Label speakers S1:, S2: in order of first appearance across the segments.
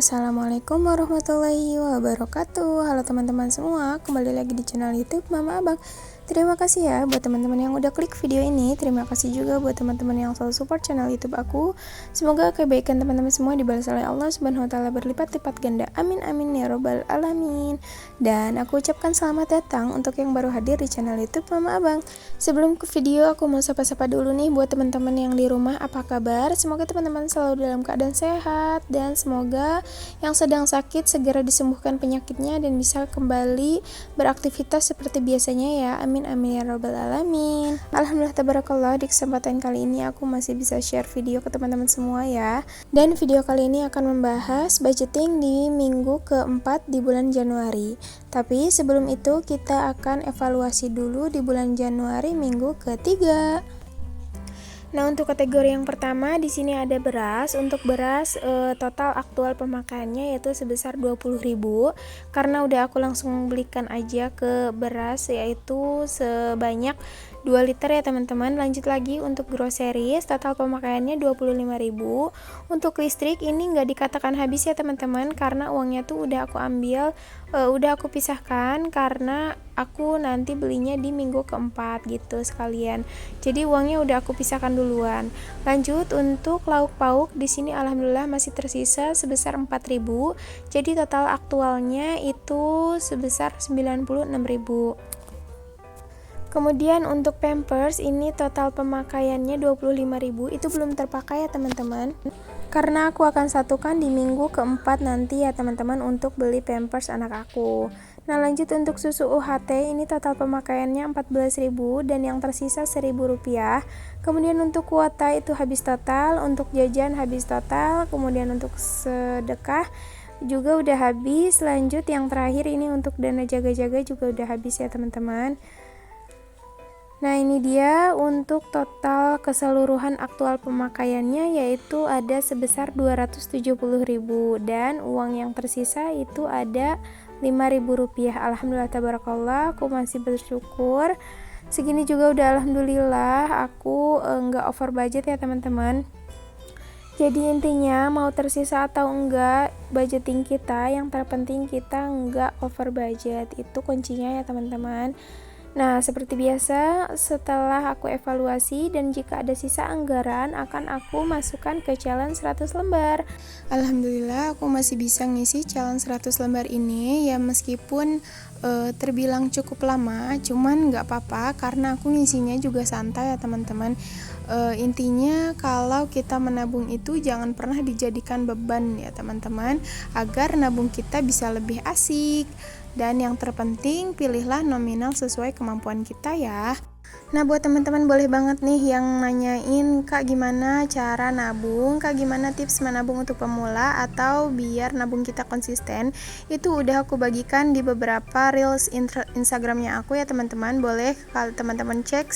S1: Assalamualaikum warahmatullahi wabarakatuh. Halo teman-teman semua, kembali lagi di channel YouTube Mama Abang. Terima kasih ya buat teman-teman yang udah klik video ini. Terima kasih juga buat teman-teman yang selalu support channel YouTube aku. Semoga kebaikan teman-teman semua dibalas oleh Allah Subhanahu wa taala berlipat-lipat ganda. Amin amin ya robbal alamin. Dan aku ucapkan selamat datang untuk yang baru hadir di channel YouTube Mama Abang. Sebelum ke video, aku mau sapa-sapa dulu nih buat teman-teman yang di rumah, apa kabar? Semoga teman-teman selalu dalam keadaan sehat, dan semoga yang sedang sakit segera disembuhkan penyakitnya dan bisa kembali beraktivitas seperti biasanya ya. Amin amin ya robbal alamin. Alhamdulillah tabarakallah, di kesempatan kali ini aku masih bisa share video ke teman-teman semua ya. Dan video kali ini akan membahas budgeting di minggu keempat di bulan Januari. Tapi sebelum itu kita akan evaluasi dulu di bulan Januari minggu ketiga. Nah, untuk kategori yang pertama di sini ada beras. Untuk beras total aktual pemakaiannya yaitu sebesar 20.000. Karena udah aku langsung belikan aja ke beras yaitu sebanyak 2 liter ya teman-teman. Lanjut lagi untuk groceries, total pemakaiannya 25.000. Untuk listrik ini nggak dikatakan habis ya teman-teman, karena uangnya tuh udah aku ambil, udah aku pisahkan karena aku nanti belinya di minggu keempat gitu sekalian. Jadi uangnya udah aku pisahkan duluan. Lanjut untuk lauk pauk, di sini alhamdulillah masih tersisa sebesar 4.000. Jadi total aktualnya itu sebesar 96.000. Kemudian untuk Pampers ini total pemakaiannya 25.000, itu belum terpakai ya teman-teman. Karena aku akan satukan di minggu keempat nanti ya teman-teman untuk beli Pampers anak aku. Nah, lanjut untuk susu UHT ini total pemakaiannya 14.000 dan yang tersisa Rp1.000. Kemudian untuk kuota itu habis total, untuk jajan habis total, kemudian untuk sedekah juga udah habis. Lanjut yang terakhir ini untuk dana jaga-jaga juga udah habis ya teman-teman. Nah, ini dia untuk total keseluruhan aktual pemakaiannya yaitu ada sebesar 270.000 dan uang yang tersisa itu ada Rp5.000. Alhamdulillah tabarakallah, aku masih bersyukur. Segini juga udah alhamdulillah, aku nggak over budget ya teman-teman. Jadi intinya mau tersisa atau enggak budgeting kita, yang terpenting kita enggak over budget, itu kuncinya ya teman-teman. Nah, seperti biasa, setelah aku evaluasi dan jika ada sisa anggaran, akan aku masukkan ke challenge 100 lembar. Alhamdulillah, aku masih bisa ngisi challenge 100 lembar ini, ya meskipun terbilang cukup lama, cuman nggak apa-apa karena aku ngisinya juga santai ya teman-teman. Intinya kalau kita menabung itu jangan pernah dijadikan beban ya teman-teman, agar nabung kita bisa lebih asik. Dan yang terpenting, pilihlah nominal sesuai kemampuan kita ya. Nah, buat teman-teman boleh banget nih yang nanyain, Kak gimana cara nabung, Kak gimana tips menabung untuk pemula atau biar nabung kita konsisten. Itu udah aku bagikan di beberapa reels Instagramnya aku ya teman-teman. Boleh kalau teman-teman cek,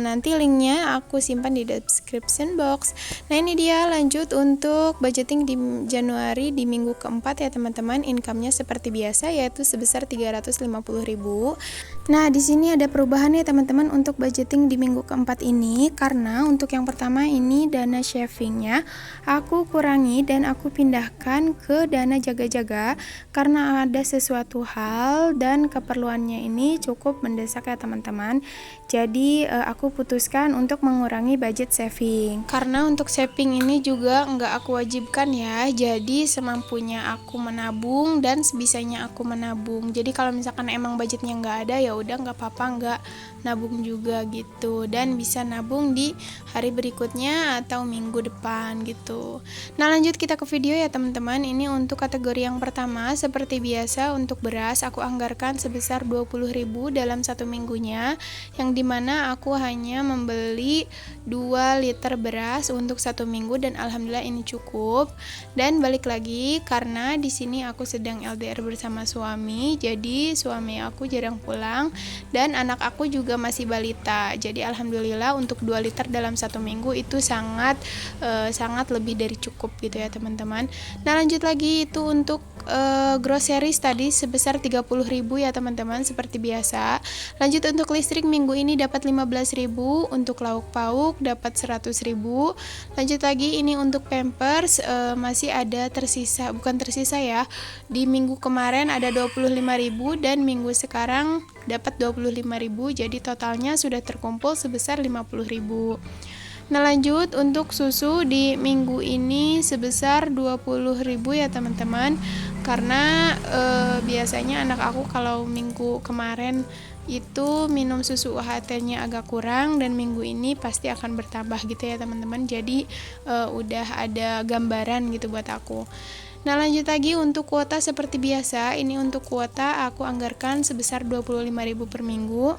S1: nanti linknya aku simpan di description box. Nah, ini dia lanjut untuk budgeting di Januari di minggu keempat ya teman-teman. Income-nya seperti biasa yaitu sebesar 350.000. Nah, di sini ada perubahan ya teman-teman untuk budgeting di minggu keempat ini, karena untuk yang pertama ini dana shavingnya aku kurangi dan aku pindahkan ke dana jaga-jaga karena ada sesuatu hal dan keperluannya ini cukup mendesak ya teman-teman. Jadi aku putuskan untuk mengurangi budget saving, karena untuk saving ini juga nggak aku wajibkan ya, jadi semampunya aku menabung dan sebisanya aku menabung. Jadi kalau misalkan emang budgetnya nggak ada, ya udah nggak apa-apa nggak nabung juga gitu, dan bisa nabung di hari berikutnya atau minggu depan gitu. Nah, lanjut kita ke video ya teman-teman. Ini untuk kategori yang pertama, seperti biasa untuk beras aku anggarkan sebesar 20.000 dalam satu minggunya, yang dimana aku hanya membeli 2 liter beras untuk satu minggu dan alhamdulillah ini cukup. Dan balik lagi karena di sini aku sedang LDR bersama suami, jadi suami aku jarang pulang dan anak aku juga masih balita. Jadi alhamdulillah untuk 2 liter dalam satu minggu itu sangat lebih dari cukup gitu ya teman-teman. Nah, lanjut lagi itu untuk groceries tadi sebesar 30.000 ya teman-teman, seperti biasa. Lanjut untuk listrik minggu ini dapat 15.000, untuk lauk pauk dapat 100.000. Lanjut lagi ini untuk Pampers masih ada tersisa, bukan tersisa ya. Di minggu kemarin ada 25.000 dan minggu sekarang dapat 25.000, jadi totalnya sudah terkumpul sebesar 50.000. Nah lanjut untuk susu di minggu ini sebesar 20.000 ya teman-teman, karena biasanya anak aku kalau minggu kemarin itu minum susu UHT-nya agak kurang dan minggu ini pasti akan bertambah gitu ya teman-teman. Jadi udah ada gambaran gitu buat aku. Nah lanjut lagi untuk kuota seperti biasa, ini untuk kuota aku anggarkan sebesar 25.000 per minggu.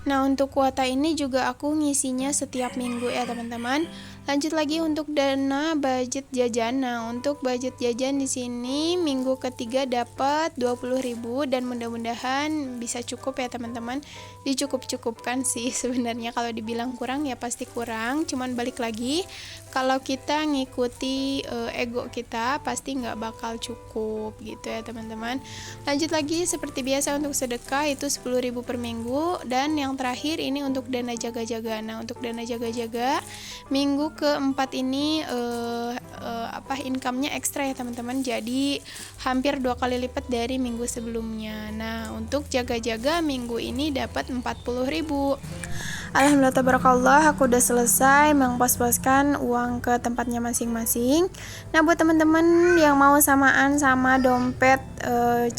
S1: Nah untuk kuota ini juga aku ngisinya setiap minggu ya teman-teman. Lanjut lagi untuk dana budget jajan. Nah untuk budget jajan di sini minggu ketiga dapat 20.000 dan mudah-mudahan bisa cukup ya teman-teman. Dicukup-cukupkan sih sebenarnya, kalau dibilang kurang ya pasti kurang. Cuman balik lagi kalau kita ngikuti ego kita pasti nggak bakal cukup gitu ya teman-teman. Lanjut lagi seperti biasa untuk sedekah itu 10.000 per minggu, dan yang terakhir ini untuk dana jaga-jaga. Nah untuk dana jaga-jaga minggu keempat ini income-nya ekstra ya teman-teman, jadi hampir 2 kali lipat dari minggu sebelumnya. Nah untuk jaga-jaga minggu ini dapat 40.000. Alhamdulillah tabarakallah, aku udah selesai mengpos-poskan uang ke tempatnya masing-masing. Nah buat teman-teman yang mau samaan sama dompet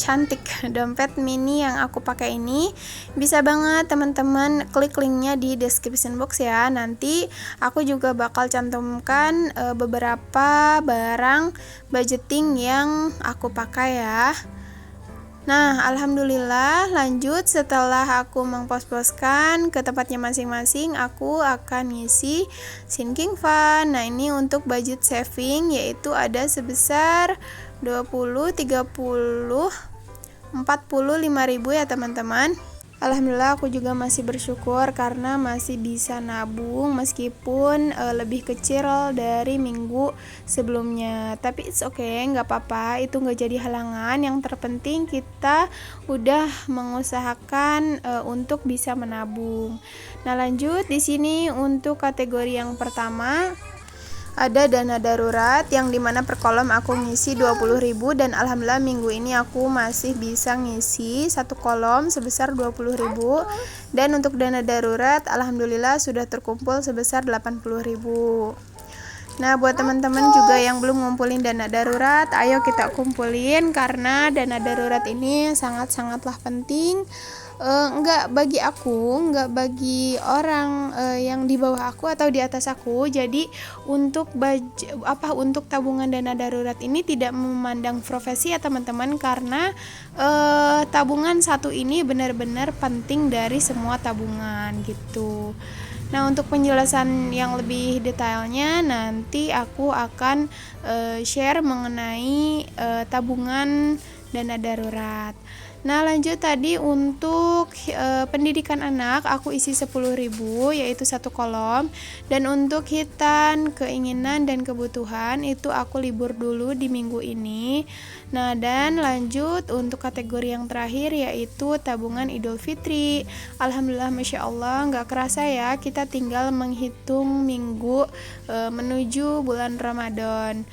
S1: cantik, dompet mini yang aku pakai ini, bisa banget teman-teman klik linknya di description box ya. Nanti aku juga bakal cantumkan beberapa barang budgeting yang aku pakai ya. Nah, alhamdulillah lanjut setelah aku mengpos-poskan ke tempatnya masing-masing, aku akan ngisi sinking fund. Nah, ini untuk budget saving yaitu ada sebesar 20, 30, 45.000 ya teman-teman. Alhamdulillah aku juga masih bersyukur karena masih bisa nabung meskipun lebih kecil dari minggu sebelumnya. Tapi it's okay, nggak apa-apa, itu nggak jadi halangan. Yang terpenting kita udah mengusahakan untuk bisa menabung. Nah lanjut di sini untuk kategori yang pertama ada dana darurat yang dimana per kolom aku ngisi 20.000 dan alhamdulillah minggu ini aku masih bisa ngisi satu kolom sebesar 20.000, dan untuk dana darurat alhamdulillah sudah terkumpul sebesar 80.000. Nah buat teman-teman juga yang belum ngumpulin dana darurat, ayo kita kumpulin karena dana darurat ini sangat-sangatlah penting. Enggak bagi aku, enggak bagi orang yang di bawah aku atau di atas aku. Jadi untuk untuk tabungan dana darurat ini tidak memandang profesi ya teman-teman, karena tabungan satu ini benar-benar penting dari semua tabungan gitu. Nah untuk penjelasan yang lebih detailnya nanti aku akan share mengenai tabungan dana darurat. Nah lanjut tadi untuk pendidikan anak aku isi 10.000 yaitu satu kolom, dan untuk hitan, keinginan dan kebutuhan itu aku libur dulu di minggu ini. Nah dan lanjut untuk kategori yang terakhir yaitu tabungan Idul Fitri. Alhamdulillah Masya Allah gak kerasa ya kita tinggal menghitung minggu menuju bulan Ramadan.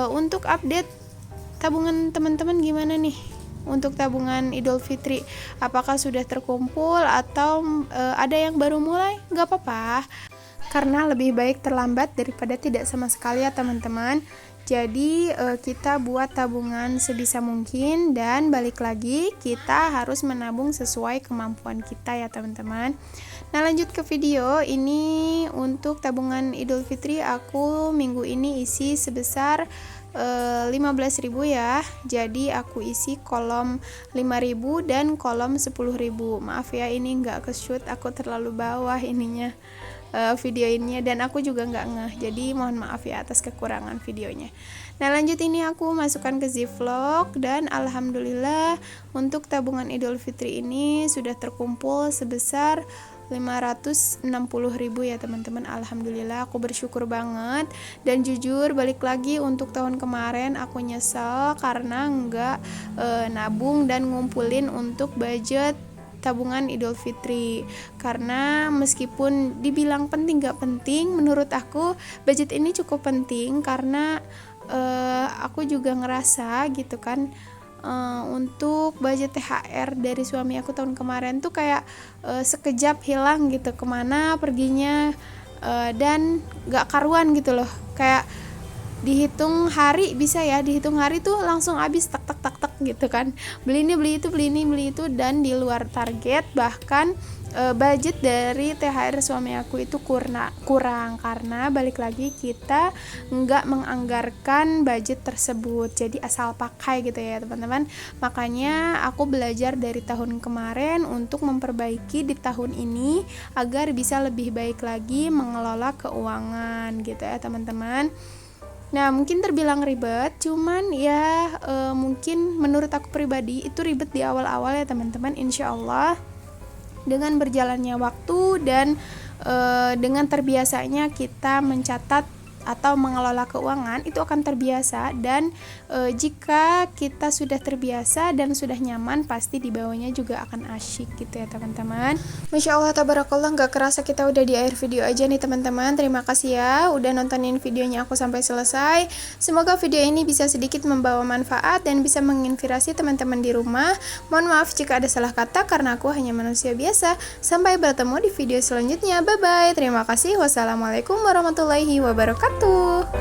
S1: Untuk update tabungan teman-teman gimana nih? Untuk tabungan Idul Fitri apakah sudah terkumpul atau ada yang baru mulai? Gak apa-apa, karena lebih baik terlambat daripada tidak sama sekali ya teman-teman. Jadi kita buat tabungan sebisa mungkin, dan balik lagi kita harus menabung sesuai kemampuan kita ya teman-teman. Nah lanjut ke video ini. Untuk tabungan Idul Fitri aku minggu ini isi sebesar 15.000 ya. Jadi aku isi kolom 5.000 dan kolom 10.000. Maaf ya ini nggak ke-shoot, aku terlalu bawah ininya video ini, dan aku juga nggak ngeh, jadi mohon maaf ya atas kekurangan videonya. Nah lanjut ini aku masukkan ke Zivlog, dan alhamdulillah untuk tabungan Idul Fitri ini sudah terkumpul sebesar 560.000 ya teman-teman. Alhamdulillah, aku bersyukur banget. Dan jujur balik lagi untuk tahun kemarin aku nyesel karena nggak nabung dan ngumpulin untuk budget tabungan Idul Fitri. Karena meskipun dibilang penting gak penting, menurut aku budget ini cukup penting karena aku juga ngerasa gitu kan, untuk budget THR dari suami aku tahun kemarin tuh kayak sekejap hilang gitu, kemana perginya, dan gak karuan gitu loh. Kayak dihitung hari tuh langsung habis tak tak tak tak gitu kan, beli ini beli itu beli ini beli itu, dan di luar target. Bahkan budget dari THR suami aku itu kurang karena balik lagi kita nggak menganggarkan budget tersebut, jadi asal pakai gitu ya teman-teman. Makanya aku belajar dari tahun kemarin untuk memperbaiki di tahun ini agar bisa lebih baik lagi mengelola keuangan gitu ya teman-teman. Nah, mungkin terbilang ribet, cuman ya mungkin menurut aku pribadi itu ribet di awal-awal ya teman-teman. Insya Allah dengan berjalannya waktu dan dengan terbiasanya kita mencatat atau mengelola keuangan itu akan terbiasa. Dan jika kita sudah terbiasa dan sudah nyaman, pasti dibawanya juga akan asyik gitu ya teman-teman. Masya Allah tabarakallah, gak kerasa kita udah di akhir video aja nih teman-teman. Terima kasih ya udah nontonin videonya aku sampai selesai. Semoga video ini bisa sedikit membawa manfaat dan bisa menginspirasi teman-teman di rumah. Mohon maaf jika ada salah kata karena aku hanya manusia biasa. Sampai bertemu di video selanjutnya. Bye bye. Terima kasih. Wassalamualaikum warahmatullahi wabarakatuh.